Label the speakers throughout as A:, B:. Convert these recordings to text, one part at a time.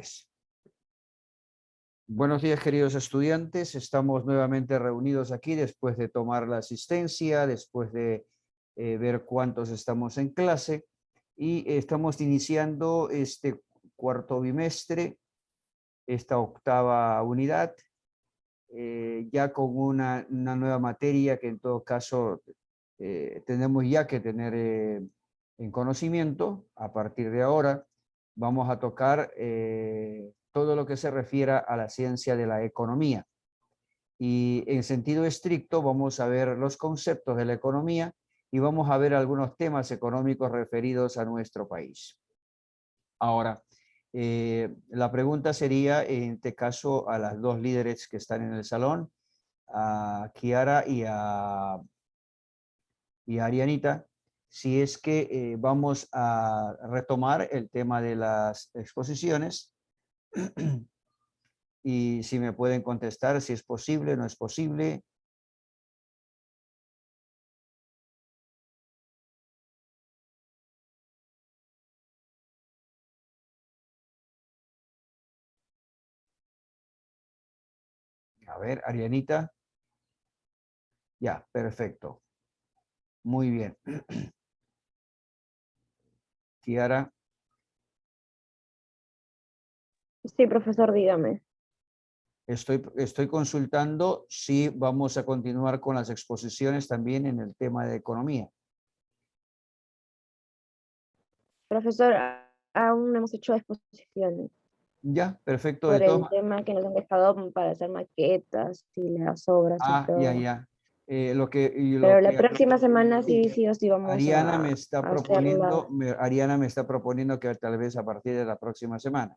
A: López. Buenos días, queridos estudiantes. Estamos nuevamente reunidos aquí después de tomar la asistencia, después de ver cuántos estamos en clase, y estamos iniciando este cuarto bimestre, esta octava unidad, ya con una nueva materia que en todo caso tenemos ya que tener en conocimiento. A partir de ahora vamos a tocar todo lo que se refiera a la ciencia de la economía. Y en sentido estricto vamos a ver los conceptos de la economía y vamos a ver algunos temas económicos referidos a nuestro país. Ahora, la pregunta sería, en este caso, a las dos líderes que están en el salón, a Kiara y a Arianita, si es que vamos a retomar el tema de las exposiciones y si me pueden contestar si es posible, no es posible. A ver, Arianita. Ya, perfecto. Muy bien. Kiara.
B: Sí, profesor, dígame.
A: Estoy consultando si vamos a continuar con las exposiciones también en el tema de economía.
B: Profesor, aún no hemos hecho exposiciones
A: Ya, perfecto. De
B: por
A: todas
B: el tema que nos han dejado para hacer maquetas y las obras y
A: ya,
B: todo.
A: ya.
B: Pero la próxima semana sí o sí vamos
A: Ariana
B: a
A: me está
B: hacerla.
A: proponiendo, Ariana me está proponiendo que tal vez a partir de la próxima semana.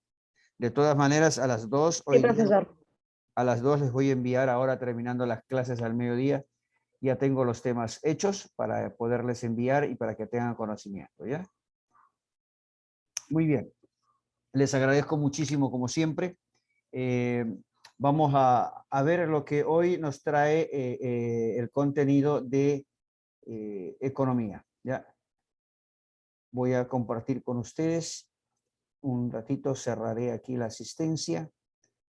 A: De todas maneras, a las 2
B: Sí,
A: hoy día,
B: profesor.
A: a las 2 les voy a enviar ahora terminando las clases al mediodía. Ya tengo los temas hechos para poderles enviar y para que tengan conocimiento, ¿ya? Muy bien. Les agradezco muchísimo como siempre. Eh, Vamos a ver lo que hoy nos trae el contenido de economía, ¿ya? Voy a compartir con ustedes. Un ratito cerraré aquí la asistencia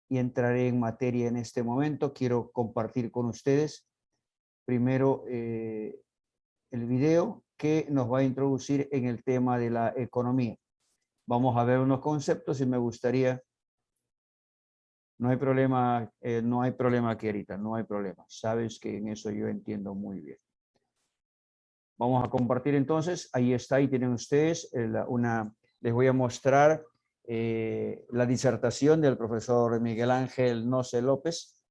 A: y entraré en materia en este momento. Quiero compartir con ustedes primero el video que nos va a introducir en el tema de la economía. Vamos a ver unos conceptos y me gustaría... No hay problema, Kierita, no hay problema. Sabes que en eso yo entiendo muy bien. Vamos a compartir entonces. Ahí está, ahí tienen ustedes les voy a mostrar la disertación del profesor Miguel Ángel Noce López,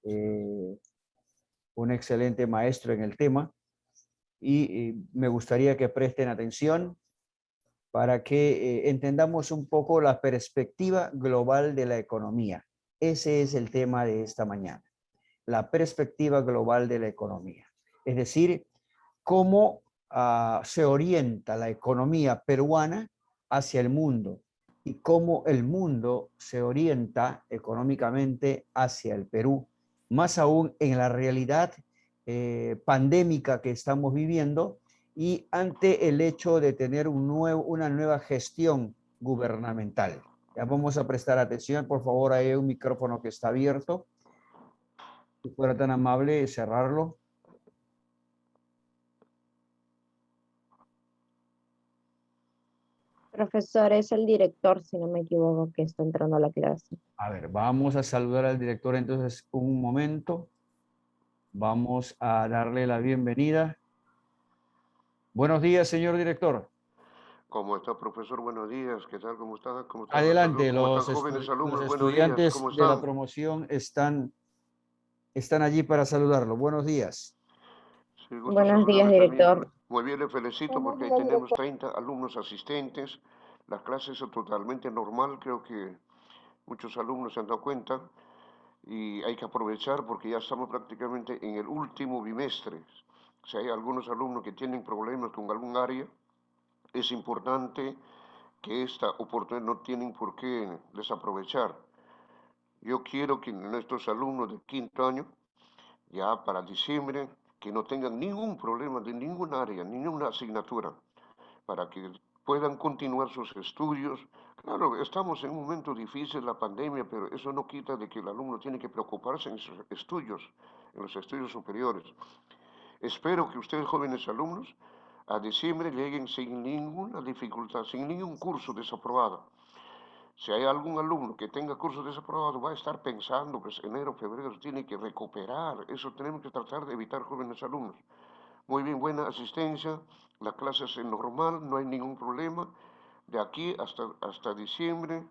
A: un excelente maestro en el tema. Y me gustaría que presten atención para que entendamos un poco la perspectiva global de la economía. Ese es el tema de esta mañana, la perspectiva global de la economía. Es decir, cómo se orienta la economía peruana hacia el mundo y cómo el mundo se orienta económicamente hacia el Perú, más aún en la realidad pandémica que estamos viviendo y ante el hecho de tener una nueva gestión gubernamental. Ya vamos a prestar atención, por favor, hay un micrófono que está abierto. Si fuera tan amable, cerrarlo.
B: Profesor, es el director, si no me equivoco, que está entrando a la clase.
A: A ver, vamos a saludar al director entonces un momento. Vamos a darle la bienvenida. Buenos días, señor director.
C: ¿Cómo está, profesor? Buenos días. ¿Qué tal? ¿Cómo está? ¿Cómo están los
A: Adelante,
C: alumnos? ¿Cómo están, jóvenes
A: los
C: alumnos? Buenos días.
A: estudiantes
C: ¿Cómo
A: de la
C: están?
A: promoción están allí para saludarlo. Buenos días.
C: Sí, gusto
B: Buenos días,
C: saludarle también.
B: director.
C: Muy bien, le felicito porque ahí tenemos 30 alumnos asistentes. Las clases son totalmente normal. Creo que muchos alumnos se han dado cuenta y hay que aprovechar porque ya estamos prácticamente en el último bimestre. Si hay algunos alumnos que tienen problemas con algún área, es importante que esta oportunidad no tienen por qué desaprovechar. Yo quiero que nuestros alumnos de quinto año, ya para diciembre, que no tengan ningún problema de ningún área, ninguna asignatura, para que puedan continuar sus estudios, Claro, estamos en un momento difícil, la pandemia, pero eso no quita de que el alumno tiene que preocuparse en sus estudios, en los estudios superiores. Espero que ustedes, jóvenes alumnos, a diciembre lleguen sin ninguna dificultad, sin ningún curso desaprobado. Si hay algún alumno que tenga curso desaprobado, va a estar pensando, pues enero, febrero, tiene que recuperar. Eso tenemos que tratar de evitar, jóvenes alumnos. Muy bien, buena asistencia, la clase es normal, no hay ningún problema. De aquí hasta diciembre,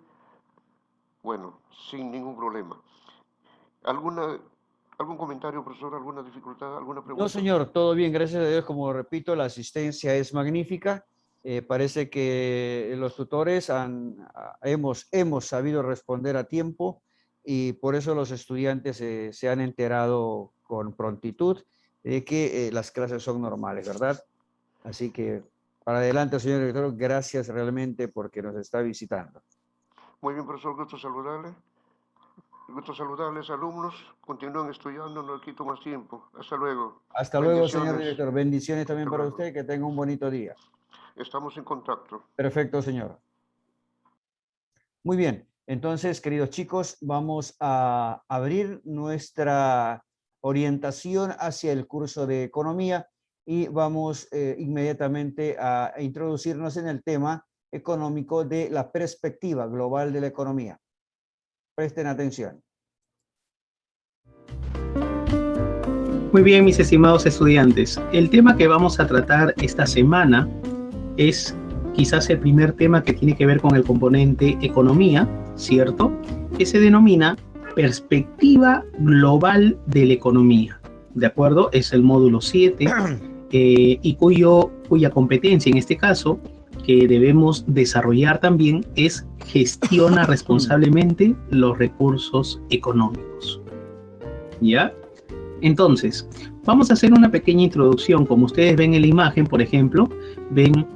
C: bueno, sin ningún problema. ¿Alguna, algún comentario, profesor? ¿Alguna dificultad? ¿Alguna
A: No,
C: pregunta?
A: señor, todo bien, gracias a Dios. Como repito, la asistencia es magnífica. Parece que los tutores hemos sabido responder a tiempo y por eso los estudiantes se han enterado con prontitud de que las clases son normales, ¿verdad? Así que para adelante, señor director, gracias realmente porque nos está visitando.
C: Muy bien, profesor, gusto saludarle. Gusto saludarles, alumnos. Continúen estudiando, no les quito más tiempo. Hasta luego.
A: Hasta luego, señor
C: Bendiciones.
A: director. Bendiciones también
C: Hasta
A: para
C: luego.
A: usted, que tenga un bonito día.
C: Estamos en contacto.
A: Perfecto, señor. Muy bien, entonces, queridos chicos, vamos a abrir nuestra orientación hacia el curso de economía y vamos inmediatamente a introducirnos en el tema económico de la perspectiva global de la economía. Presten atención.
D: Muy bien, mis estimados estudiantes. El tema que vamos a tratar esta semana es quizás el primer tema que tiene que ver con el componente economía, ¿cierto? Que se denomina perspectiva global de la economía, ¿de acuerdo? Es el módulo 7 y cuya competencia en este caso que debemos desarrollar también es gestiona responsablemente los recursos económicos. ¿Ya? Entonces, vamos a hacer una pequeña introducción. Como ustedes ven en la imagen, por ejemplo, ven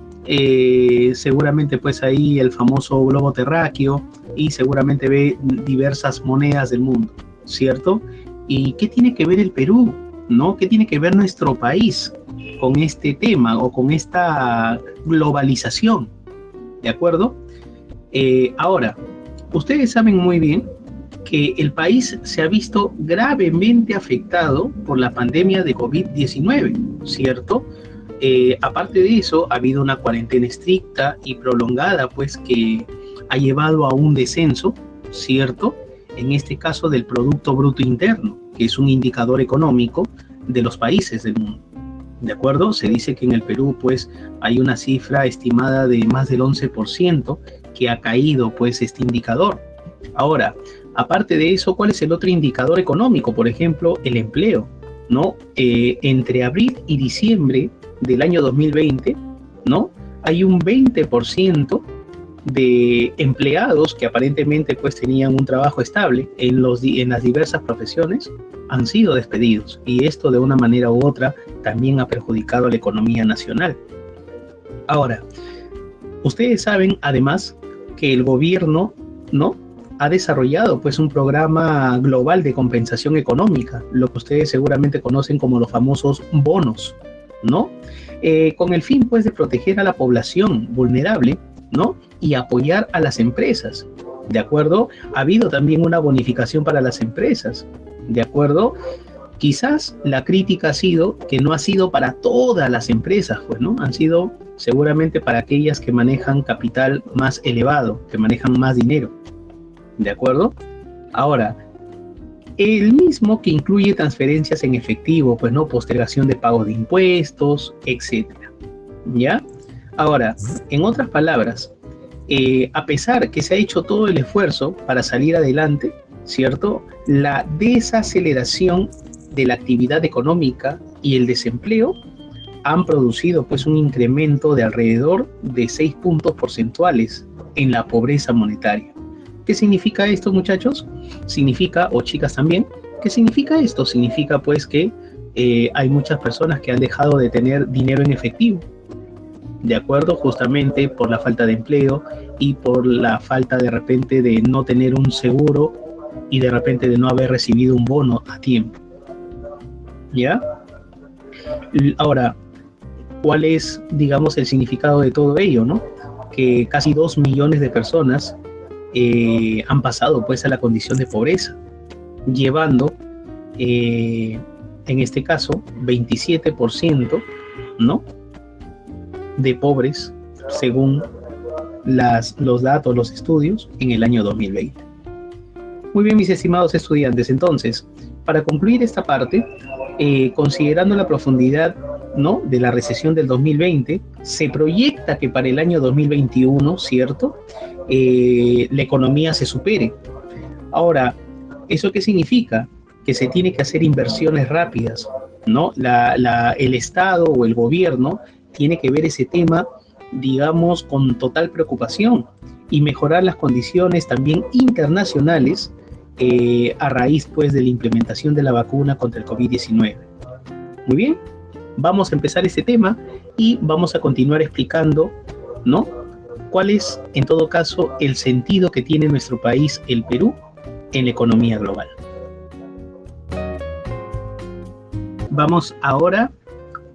D: seguramente pues ahí el famoso globo terráqueo y seguramente ve diversas monedas del mundo, ¿cierto? ¿Y qué tiene que ver el Perú, no? ¿Qué tiene que ver nuestro país con este tema o con esta globalización? ¿De acuerdo? Ahora, ustedes saben muy bien que el país se ha visto gravemente afectado por la pandemia de COVID-19, ¿cierto? Aparte de eso, ha habido una cuarentena estricta y prolongada, pues que ha llevado a un descenso, ¿cierto? En este caso del Producto Bruto Interno, que es un indicador económico de los países del mundo. ¿De acuerdo? Se dice que en el Perú, pues, hay una cifra estimada de más del 11% que ha caído, pues, este indicador. Ahora, aparte de eso, ¿cuál es el otro indicador económico? Por ejemplo, el empleo, ¿no? Entre abril y diciembre del año 2020, ¿no? Hay un 20% de empleados que aparentemente pues tenían un trabajo estable en las diversas profesiones han sido despedidos, y esto de una manera u otra también ha perjudicado a la economía nacional. Ahora, ustedes saben además que el gobierno, ¿no?, ha desarrollado pues un programa global de compensación económica, lo que ustedes seguramente conocen como los famosos bonos, ¿no? Con el fin pues de proteger a la población vulnerable, ¿no?, y apoyar a las empresas, ¿de acuerdo? Ha habido también una bonificación para las empresas, ¿de acuerdo? Quizás la crítica ha sido que no ha sido para todas las empresas, pues, ¿no? Han sido seguramente para aquellas que manejan capital más elevado, que manejan más dinero, ¿de acuerdo? Ahora, el mismo que incluye transferencias en efectivo, pues, ¿no?, postergación de pago de impuestos, etcétera, ¿ya? Ahora, en otras palabras, a pesar que se ha hecho todo el esfuerzo para salir adelante, ¿cierto?, la desaceleración de la actividad económica y el desempleo han producido pues un incremento de alrededor de 6 puntos porcentuales en la pobreza monetaria. ¿Qué significa esto, muchachos? Significa, o chicas también, ¿qué significa esto? Significa pues que hay muchas personas que han dejado de tener dinero en efectivo, ¿de acuerdo? Justamente por la falta de empleo y por la falta de repente de no tener un seguro y de repente de no haber recibido un bono a tiempo, ¿ya? Ahora, ¿cuál es, digamos, el significado de todo ello, no? que casi 2 millones de personas han pasado pues a la condición de pobreza, llevando en este caso 27%, ¿no?, de pobres según los datos, los estudios en el año 2020. Muy bien, mis estimados estudiantes, entonces, para concluir esta parte, considerando la profundidad, ¿no?, de la recesión del 2020, se proyecta que para el año 2021, ¿cierto?, la economía se supere. Ahora, ¿eso qué significa? Que se tiene que hacer inversiones rápidas, ¿no? El Estado o el gobierno tiene que ver ese tema, digamos, con total preocupación y mejorar las condiciones también internacionales a raíz, pues, de la implementación de la vacuna contra el COVID-19. Muy bien, vamos a empezar este tema y vamos a continuar explicando, ¿no?, cuál es, en todo caso, el sentido que tiene nuestro país, el Perú, en la economía global. Vamos ahora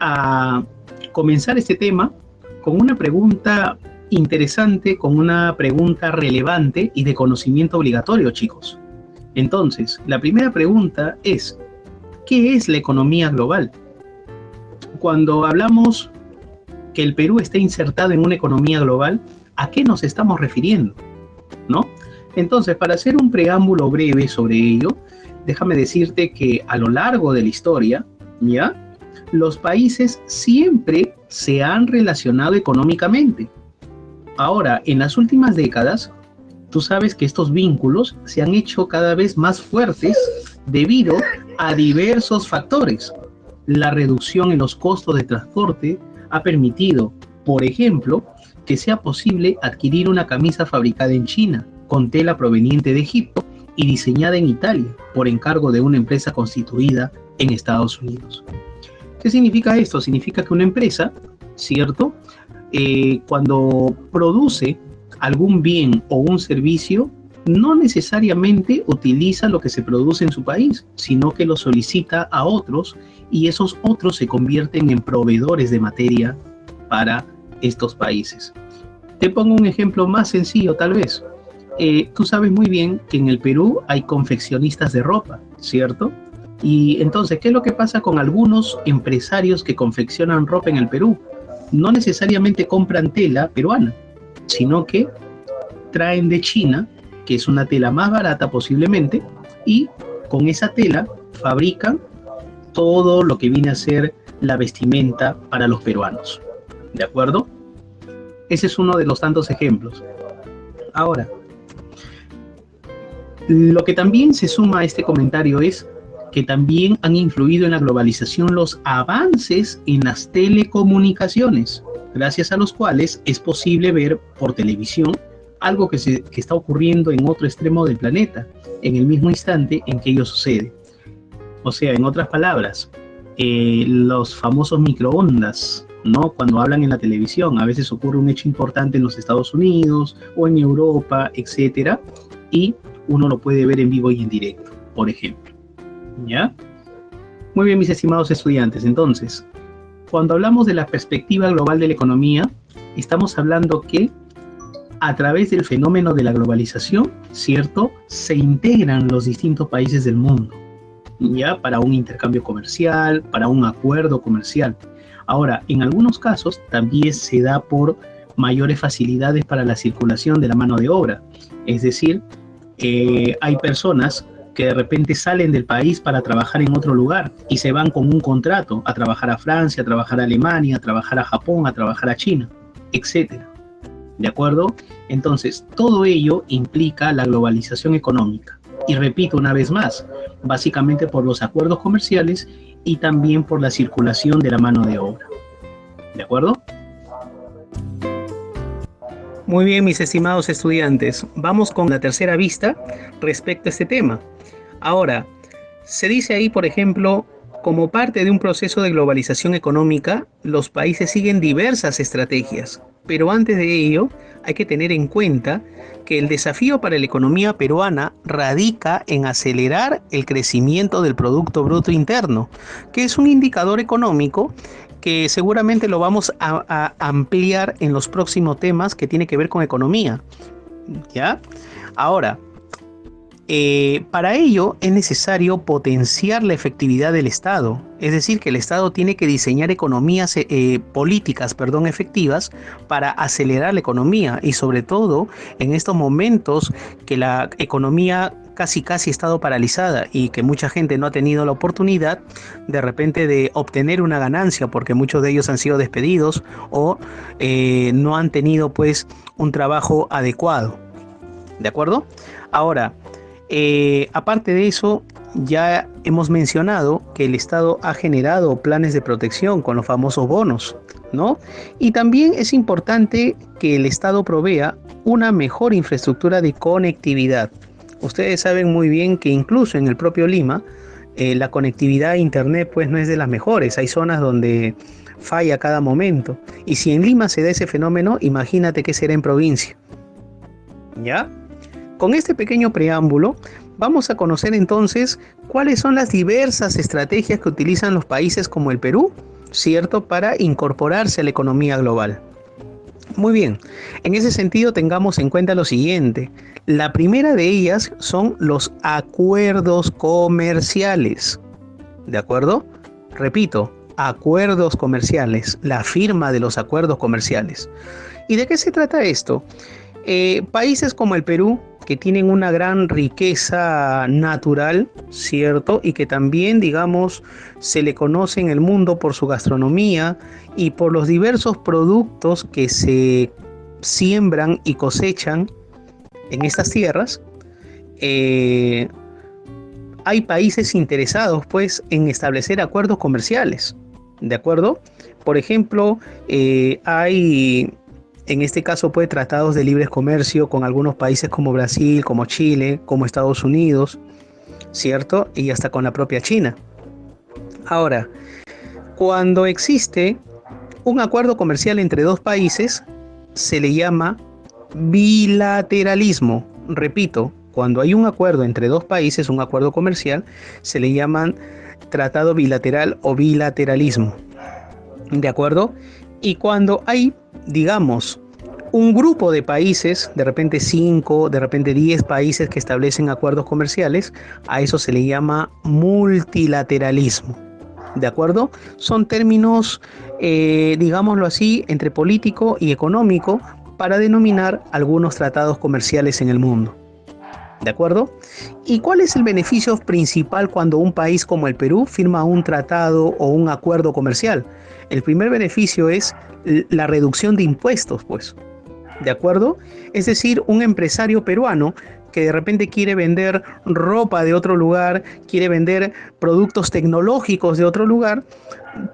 D: a comenzar este tema con una pregunta interesante, con una pregunta relevante y de conocimiento obligatorio, chicos. Entonces, la primera pregunta es, ¿qué es la economía global? Cuando hablamos que el Perú está insertado en una economía global, ¿a qué nos estamos refiriendo? ¿No? Entonces, para hacer un preámbulo breve sobre ello, déjame decirte que a lo largo de la historia, ¿ya?, los países siempre se han relacionado económicamente. Ahora, en las últimas décadas, tú sabes que estos vínculos se han hecho cada vez más fuertes debido a diversos factores. La reducción en los costos de transporte ha permitido, por ejemplo, que sea posible adquirir una camisa fabricada en China, con tela proveniente de Egipto y diseñada en Italia, por encargo de una empresa constituida en Estados Unidos. ¿Qué significa esto? Significa que una empresa, ¿cierto?, cuando produce algún bien o un servicio, no necesariamente utiliza lo que se produce en su país, sino que lo solicita a otros y esos otros se convierten en proveedores de materia para estos países. Te pongo un ejemplo más sencillo, tal vez. Tú sabes muy bien que en el Perú hay confeccionistas de ropa, ¿cierto? Y entonces, ¿qué es lo que pasa con algunos empresarios que confeccionan ropa en el Perú? No necesariamente compran tela peruana, sino que traen de China, que es una tela más barata posiblemente, y con esa tela fabrican todo lo que viene a ser la vestimenta para los peruanos. ¿De acuerdo? Ese es uno de los tantos ejemplos. Ahora, lo que también se suma a este comentario es que también han influido en la globalización los avances en las telecomunicaciones, gracias a los cuales es posible ver por televisión algo que está ocurriendo en otro extremo del planeta, en el mismo instante en que ello sucede. O sea, en otras palabras, los famosos microondas, ¿no?, cuando hablan en la televisión, a veces ocurre un hecho importante en los Estados Unidos o en Europa, etcétera, y uno lo puede ver en vivo y en directo, por ejemplo. ¿Ya? Muy bien, mis estimados estudiantes. Entonces, cuando hablamos de la perspectiva global de la economía, estamos hablando que a través del fenómeno de la globalización, ¿cierto?, se integran los distintos países del mundo, ¿ya?, para un intercambio comercial, para un acuerdo comercial. Ahora, en algunos casos también se da por mayores facilidades para la circulación de la mano de obra. Es decir, hay personas que de repente salen del país para trabajar en otro lugar y se van con un contrato a trabajar a Francia, a trabajar a Alemania, a trabajar a Japón, a trabajar a China, etcétera. ¿De acuerdo? Entonces, todo ello implica la globalización económica. Y repito una vez más, básicamente por los acuerdos comerciales y también por la circulación de la mano de obra. ¿De acuerdo? Muy bien, mis estimados estudiantes, vamos con la tercera vista respecto a este tema. Ahora, se dice ahí, por ejemplo, como parte de un proceso de globalización económica, los países siguen diversas estrategias, pero antes de ello hay que tener en cuenta que el desafío para la economía peruana radica en acelerar el crecimiento del Producto Bruto Interno, que es un indicador económico que seguramente lo vamos a ampliar en los próximos temas que tiene que ver con economía. ¿Ya? Ahora, para ello es necesario potenciar la efectividad del Estado, es decir, que el Estado tiene que diseñar políticas efectivas para acelerar la economía y sobre todo en estos momentos que la economía casi ha estado paralizada y que mucha gente no ha tenido la oportunidad de repente de obtener una ganancia porque muchos de ellos han sido despedidos o no han tenido pues un trabajo adecuado. ¿De acuerdo? Ahora, aparte de eso, ya hemos mencionado que el Estado ha generado planes de protección con los famosos bonos, ¿no? Y también es importante que el Estado provea una mejor infraestructura de conectividad. Ustedes saben muy bien que incluso en el propio Lima, la conectividad a Internet pues no es de las mejores. Hay zonas donde falla cada momento. Y si en Lima se da ese fenómeno, imagínate qué será en provincia. ¿Ya? Con este pequeño preámbulo, vamos a conocer entonces cuáles son las diversas estrategias que utilizan los países como el Perú, ¿cierto?, para incorporarse a la economía global. Muy bien, en ese sentido tengamos en cuenta lo siguiente. La primera de ellas son los acuerdos comerciales. ¿De acuerdo? Repito, acuerdos comerciales, la firma de los acuerdos comerciales. ¿Y de qué se trata esto? Países como el Perú, que tienen una gran riqueza natural, ¿cierto? Y que también, digamos, se le conoce en el mundo por su gastronomía y por los diversos productos que se siembran y cosechan en estas tierras. Hay países interesados, pues, en establecer acuerdos comerciales, ¿de acuerdo? Por ejemplo, hay... En este caso, pues, tratados de libre comercio con algunos países como Brasil, como Chile, como Estados Unidos, ¿cierto? Y hasta con la propia China. Ahora, cuando existe un acuerdo comercial entre dos países, se le llama bilateralismo. Repito, cuando hay un acuerdo entre dos países, un acuerdo comercial, se le llaman tratado bilateral o bilateralismo. ¿De acuerdo? Y cuando hay, digamos, un grupo de países, de repente 5, de repente 10 países que establecen acuerdos comerciales, a eso se le llama multilateralismo. ¿De acuerdo? Son términos, digámoslo así, entre político y económico para denominar algunos tratados comerciales en el mundo. ¿De acuerdo? ¿Y cuál es el beneficio principal cuando un país como el Perú firma un tratado o un acuerdo comercial? El primer beneficio es la reducción de impuestos, pues. ¿De acuerdo? Es decir, un empresario peruano que de repente quiere vender ropa de otro lugar, quiere vender productos tecnológicos de otro lugar,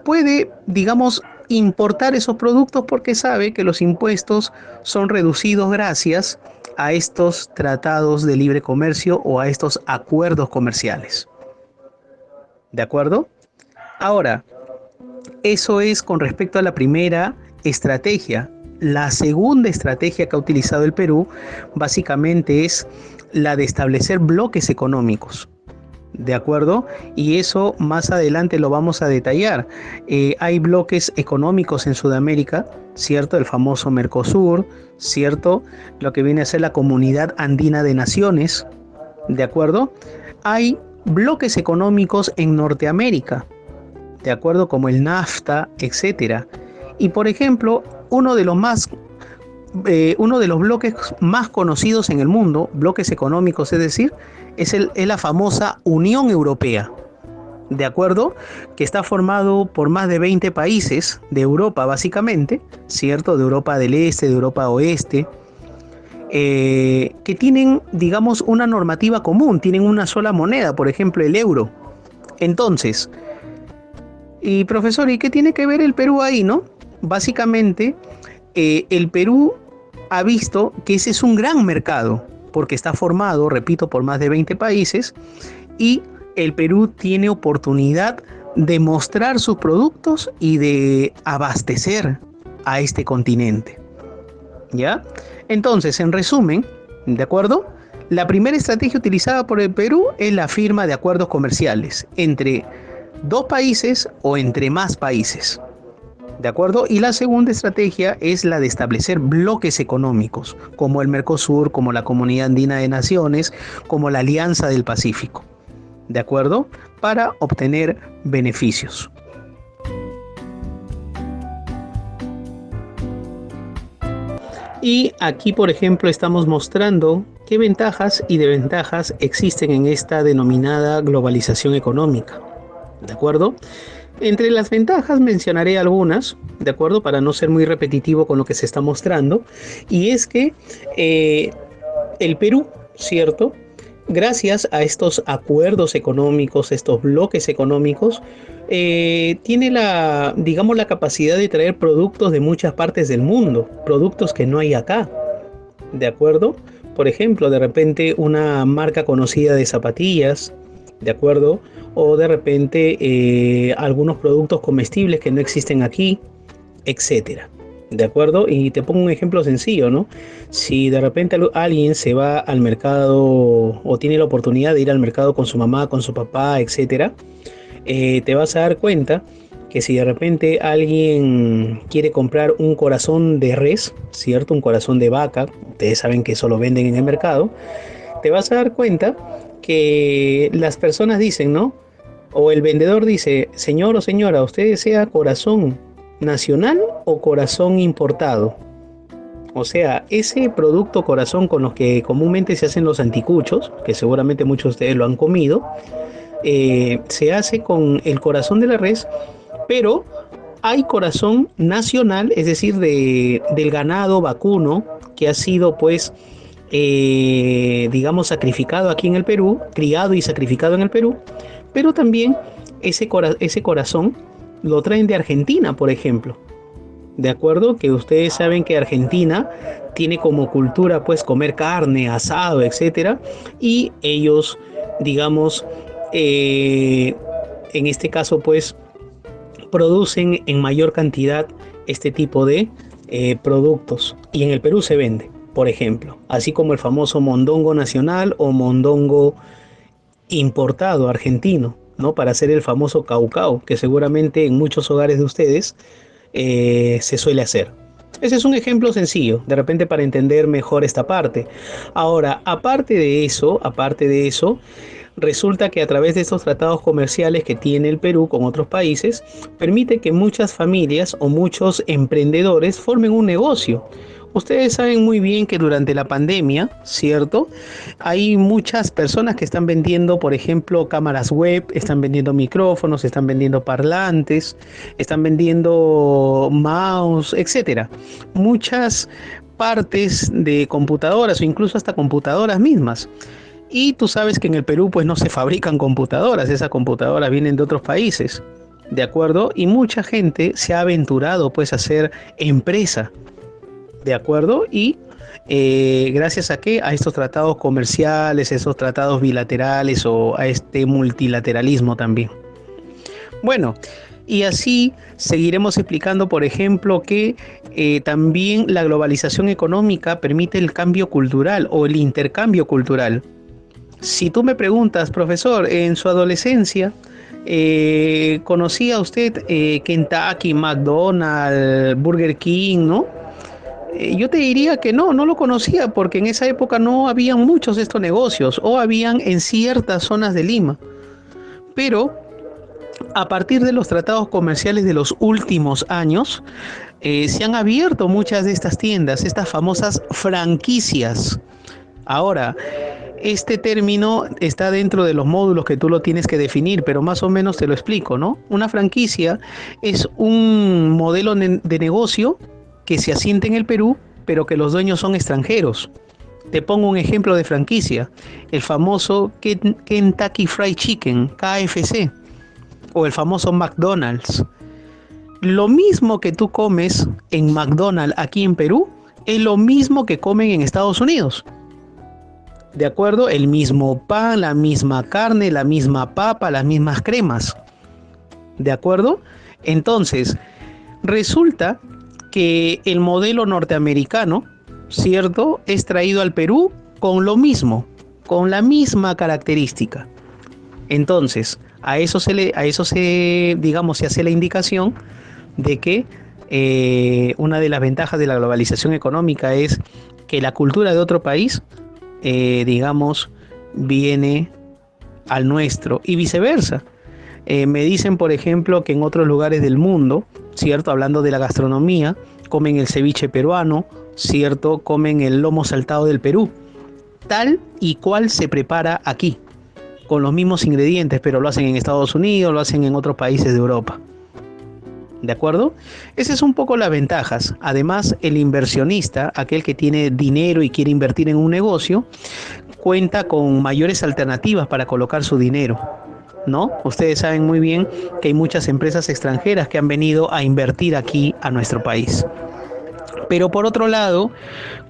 D: puede, digamos, importar esos productos porque sabe que los impuestos son reducidos gracias a estos tratados de libre comercio o a estos acuerdos comerciales. ¿De acuerdo? Ahora, eso es con respecto a la primera estrategia. La segunda estrategia que ha utilizado el Perú básicamente es la de establecer bloques económicos. ¿De acuerdo? Y eso más adelante lo vamos a detallar. Hay bloques económicos en Sudamérica, ¿cierto? El famoso Mercosur, ¿cierto? Lo que viene a ser la Comunidad Andina de Naciones, ¿de acuerdo? Hay bloques económicos en Norteamérica, ¿de acuerdo? Como el NAFTA, etcétera. Y por ejemplo, uno de los bloques más conocidos en el mundo, bloques económicos, es decir, es la famosa Unión Europea, ¿de acuerdo? Que está formado por más de 20 países de Europa, básicamente, ¿cierto? De Europa del Este, de Europa Oeste, que tienen, digamos, una normativa común, tienen una sola moneda, por ejemplo, el euro. Entonces, y profesor, ¿y qué tiene que ver el Perú ahí, no? Básicamente, el Perú ha visto que ese es un gran mercado, porque está formado, repito, por más de 20 países, y el Perú tiene oportunidad de mostrar sus productos y de abastecer a este continente. ¿Ya? Entonces, en resumen, ¿de acuerdo? La primera estrategia utilizada por el Perú es la firma de acuerdos comerciales entre dos países o entre más países. ¿De acuerdo? Y la segunda estrategia es la de establecer bloques económicos, como el Mercosur, como la Comunidad Andina de Naciones, como la Alianza del Pacífico. ¿De acuerdo? Para obtener beneficios. Y aquí, por ejemplo, estamos mostrando qué ventajas y desventajas existen en esta denominada globalización económica. ¿De acuerdo? Entre las ventajas mencionaré algunas, ¿de acuerdo? Para no ser muy repetitivo con lo que se está mostrando. Y es que el Perú, ¿cierto? Gracias a estos acuerdos económicos, estos bloques económicos, tiene digamos, la capacidad de traer productos de muchas partes del mundo, productos que no hay acá, ¿de acuerdo? Por ejemplo, de repente una marca conocida de zapatillas, ¿de acuerdo? O de repente algunos productos comestibles que no existen aquí, etcétera. ¿De acuerdo? Y te pongo un ejemplo sencillo, ¿no? Si de repente alguien se va al mercado o tiene la oportunidad de ir al mercado con su mamá, con su papá, etcétera, te vas a dar cuenta que si de repente alguien quiere comprar un corazón de res, ¿cierto? Un corazón de vaca, ustedes saben que eso lo venden en el mercado, te vas a dar cuenta que las personas dicen, ¿no? O el vendedor dice, señor o señora, ¿usted desea corazón nacional o corazón importado? O sea, ese producto corazón con los que comúnmente se hacen los anticuchos, que seguramente muchos de ustedes lo han comido, se hace con el corazón de la res, pero hay corazón nacional, es decir, del ganado vacuno que ha sido pues digamos sacrificado aquí en el Perú, criado y sacrificado en el Perú, pero también ese corazón lo traen de Argentina, por ejemplo. De acuerdo, que ustedes saben que Argentina tiene como cultura pues comer carne, asado, etcétera, y ellos, digamos, en este caso pues producen en mayor cantidad este tipo de productos, y en el Perú se vende, por ejemplo, así como el famoso mondongo nacional o mondongo importado argentino, ¿no? Para hacer el famoso caucao, que seguramente en muchos hogares de ustedes se suele hacer. Ese es un ejemplo sencillo, de repente para entender mejor esta parte. Ahora, aparte de eso, resulta que a través de estos tratados comerciales que tiene el Perú con otros países, permite que muchas familias o muchos emprendedores formen un negocio. Ustedes saben muy bien que durante la pandemia, ¿cierto? Hay muchas personas que están vendiendo, por ejemplo, cámaras web, están vendiendo micrófonos, están vendiendo parlantes, están vendiendo mouse, etcétera. Muchas partes de computadoras o incluso hasta computadoras mismas. Y tú sabes que en el Perú pues no se fabrican computadoras, esas computadoras vienen de otros países, ¿de acuerdo? Y mucha gente se ha aventurado pues a hacer empresa, ¿de acuerdo? Y gracias a qué, a estos tratados comerciales, esos tratados bilaterales o a este multilateralismo también. Bueno, y así seguiremos explicando, por ejemplo, que también la globalización económica permite el cambio cultural o el intercambio cultural. Si tú me preguntas, profesor, en su adolescencia, ¿conocía usted Kentucky, McDonald's, Burger King, no? Yo te diría que no lo conocía porque en esa época no habían muchos de estos negocios o habían en ciertas zonas de Lima. Pero a partir de los tratados comerciales de los últimos años, se han abierto muchas de estas tiendas, estas famosas franquicias. Ahora, este término está dentro de los módulos que tú lo tienes que definir, pero más o menos te lo explico, ¿no? Una franquicia es un modelo de negocio que se asienta en el Perú, pero que los dueños son extranjeros. Te pongo un ejemplo de franquicia, el famoso Kentucky Fried Chicken, KFC, o el famoso McDonald's. Lo mismo que tú comes en McDonald's aquí en Perú, es lo mismo que comen en Estados Unidos. ¿De acuerdo? El mismo pan, la misma carne, la misma papa, las mismas cremas. ¿De acuerdo? Entonces, resulta que el modelo norteamericano, ¿cierto?, es traído al Perú con lo mismo, con la misma característica. Entonces, a eso se digamos, se hace la indicación de que una de las ventajas de la globalización económica es que la cultura de otro país, digamos, viene al nuestro y viceversa. Me dicen, por ejemplo, que en otros lugares del mundo, ¿cierto? Hablando de la gastronomía, comen el ceviche peruano, ¿cierto? Comen el lomo saltado del Perú, tal y cual se prepara aquí, con los mismos ingredientes, pero lo hacen en Estados Unidos, lo hacen en otros países de Europa. ¿De acuerdo? Esas son un poco las ventajas. Además, el inversionista, aquel que tiene dinero y quiere invertir en un negocio, cuenta con mayores alternativas para colocar su dinero, ¿no? Ustedes saben muy bien que hay muchas empresas extranjeras que han venido a invertir aquí a nuestro país. Pero por otro lado,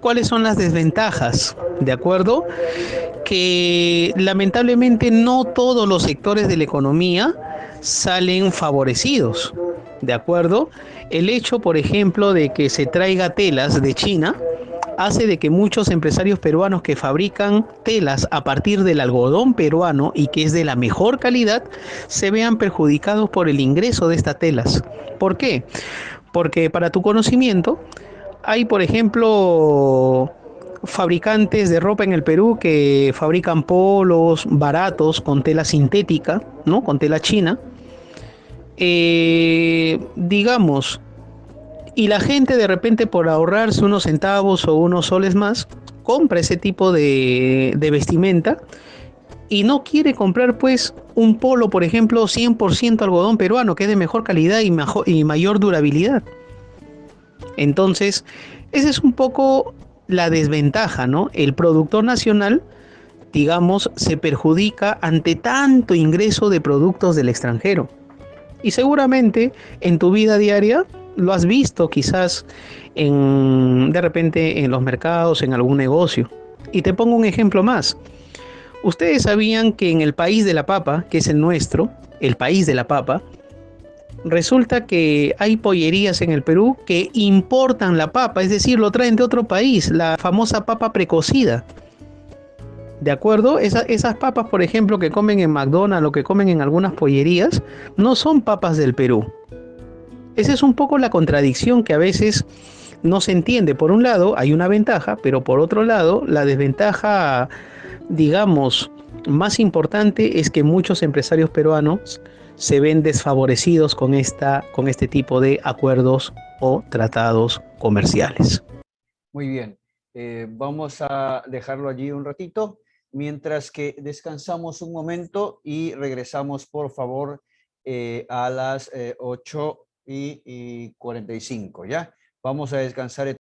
D: ¿cuáles son las desventajas? ¿De acuerdo? Que lamentablemente no todos los sectores de la economía salen favorecidos. ¿De acuerdo? El hecho, por ejemplo, de que se traiga telas de China hace de que muchos empresarios peruanos que fabrican telas a partir del algodón peruano y que es de la mejor calidad, se vean perjudicados por el ingreso de estas telas. ¿Por qué? Porque para tu conocimiento, hay, por ejemplo, fabricantes de ropa en el Perú que fabrican polos baratos con tela sintética, ¿no? Con tela china. Digamos, y la gente de repente por ahorrarse unos centavos o unos soles más, compra ese tipo de vestimenta y no quiere comprar pues un polo, por ejemplo, 100% algodón peruano, que es de mejor calidad y mayor durabilidad. Entonces, esa es un poco la desventaja, ¿no? El productor nacional, digamos, se perjudica ante tanto ingreso de productos del extranjero. Y seguramente en tu vida diaria lo has visto quizás de repente en los mercados, en algún negocio. Y te pongo un ejemplo más. Ustedes sabían que en el país de la papa, que es el nuestro, el país de la papa, resulta que hay pollerías en el Perú que importan la papa, es decir, lo traen de otro país, la famosa papa precocida. ¿De acuerdo? Esas papas, por ejemplo, que comen en McDonald's o que comen en algunas pollerías, no son papas del Perú. Esa es un poco la contradicción que a veces no se entiende. Por un lado, hay una ventaja, pero por otro lado, la desventaja, digamos, más importante es que muchos empresarios peruanos se ven desfavorecidos con este tipo de acuerdos o tratados comerciales.
A: Muy bien. Vamos a dejarlo allí un ratito, mientras que descansamos un momento y regresamos, por favor, a las 8:45, ¿ya? Vamos a descansar